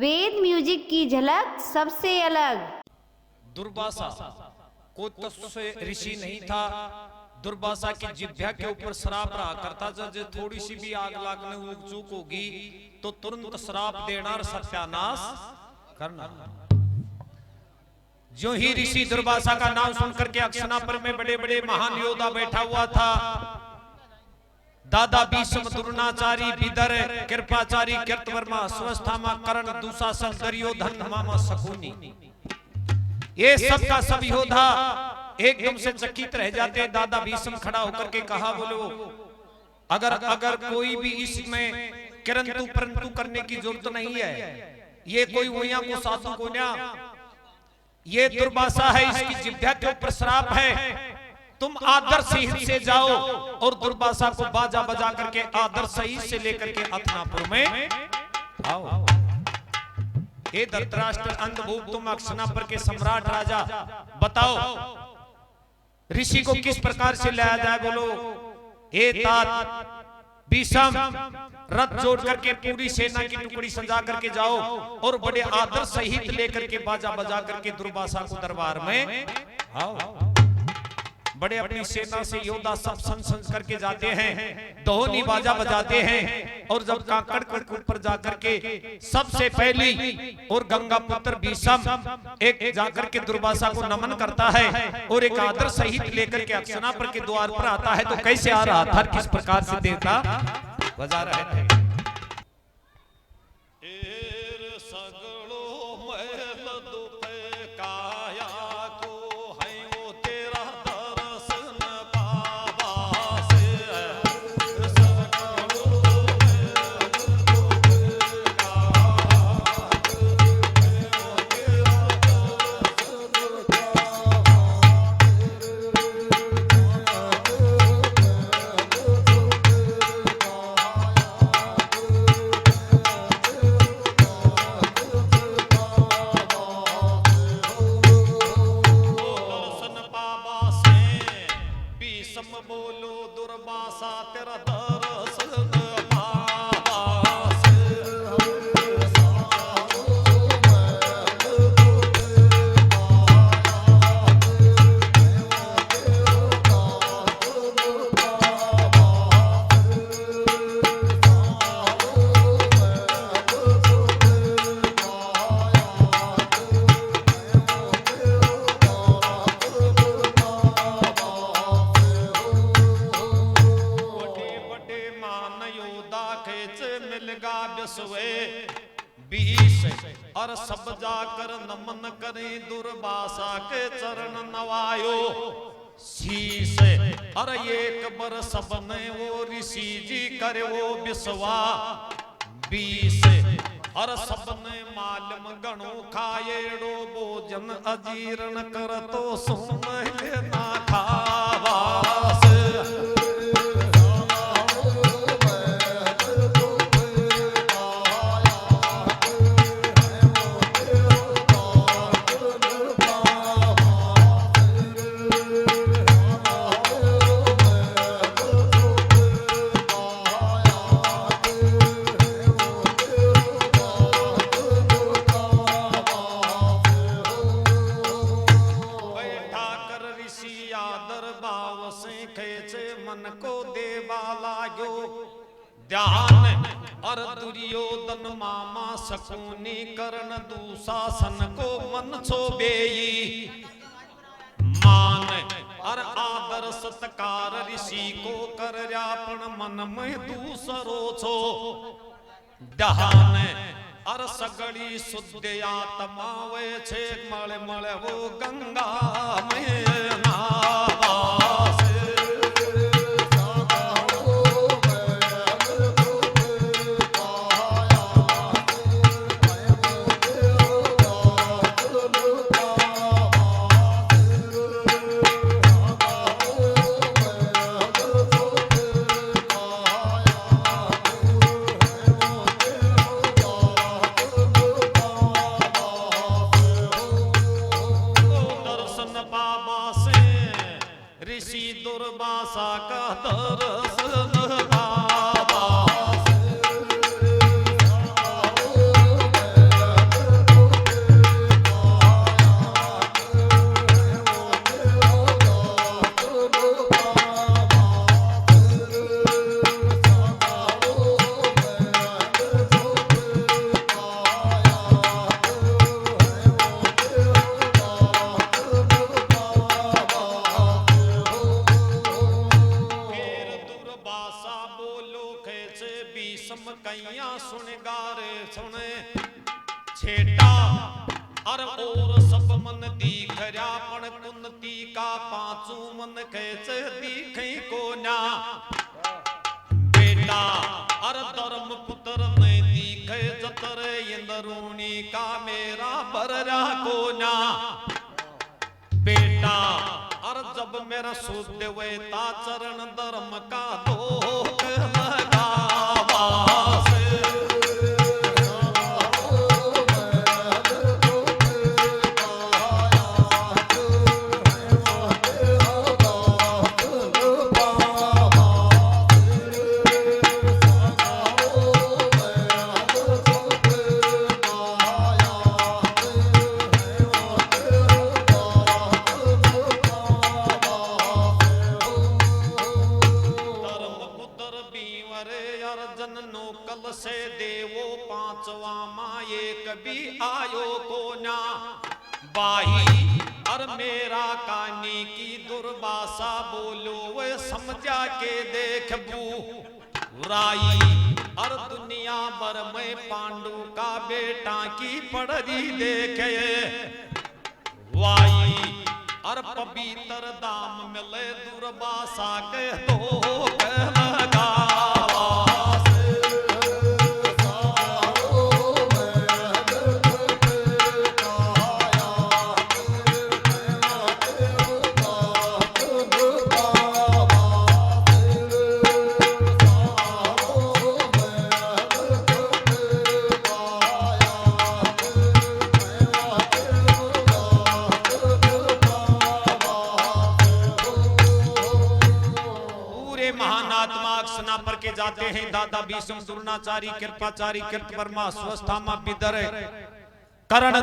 वेद music की झलक सबसे अलग। दुर्वासा कोई तत्व ऋषि नहीं था। दुर्वासा की जिह्वा के ऊपर श्राप रहा करता था, जो थोड़ी सी भी आग लागने में चूक होगी तो तुरंत श्राप देना और सत्यानाश करना। जो ही ऋषि दुर्वासा का नाम सुनकर के अक्षनापुर में बड़े बड़े महान योद्धा बैठा हुआ था। दादा भीष्म, द्रोणाचार्य, विदर, कृपाचार्य, कृतवर्मा, स्वस्थामा, कर्ण, दुशासन, दुर्योधन, मामा शकुनी, ये सब का सब योद्धा एकदम से चकित रह जाते। दादा भीष्म खड़ा होकर के कहा, बोलो अगर कोई भी इसमें किरंतु परंतु करने की जरूरत नहीं है। ये कोई वोया को साधु को ना, ये दुर्वासा है, इसकी जिह्वा के ऊपर श्राप है। तुम आदर सहित से जाओ और दुर्वासा को बाजा बजा करके आदर सहित से लेकर के हस्तिनापुर में आओ। हे धृतराष्ट्र अंधभूत, तुम अक्षनापुर के सम्राट राजा, बताओ ऋषि को किस प्रकार से लाया जाए। बोलो हे तात भीष्म, रथ जोड़ करके पूरी सेना की टुकड़ी सजा करके जाओ और बड़े आदर सहित लेकर के बाजा बजा करके दुर्वासा को दरबार में आओ। बड़े अपनी सेना से योद्धा सब संग करके जाते हैं, दोहनी बाजा बजाते हैं और जब काकड़ पर जाकर के सबसे पहली और गंगा पुत्र भीष्म एक जाकर के दुर्वासा को नमन करता है और एक आदर सहित लेकर के अक्षनापुर के द्वार पर आता है। तो कैसे आ रहा था, किस प्रकार से देवता बजा रहे थे। और सब जाकर नमन करें दुर्वासा के चरण नवायो शीश। और एक बर सबने वो ऋषि जी करे वो विश्वा 20। और सबने मालम गणो खाएड़ो भोजन अजीर्ण कर तो सुन ना खावास। ध्यान और दुर्योधन मामा शकुनी कर्ण दुशासन को मन छोबेई मान। और आदर सत्कार ऋषि को कर अपन मन में दूसरो छो ध्यान। और सगड़ी शुद्ध आत्मा वे छे मल मल वो गंगा में नावास। ऋषि दुर्वासा का दर्शन बाबा छेटा और सब मन दीख रापण कुंती का पांचू मन कैसे दीखे को ना बेटा और धर्म पुत्र ने दीखे जतर इंदरूणी का मेरा बररा को ना बेटा और जब मेरा सूद देवता चरण धर्म का दोख लगावा से देवो पांचवा माये कभी आयो को ना बाही और मेरा कानी की दुर्भाषा बोलो वे समझा के देख बू राई और दुनिया भर में पांडु का बेटा की पढ़ी देखे वाई और पवित्र दाम मिले दुर्भाषा के तो लगा पर के जाते हैं दादा भीष्म द्रोणाचारी कृपाचारी कृत वर्मा स्वस्थामा बिदर करण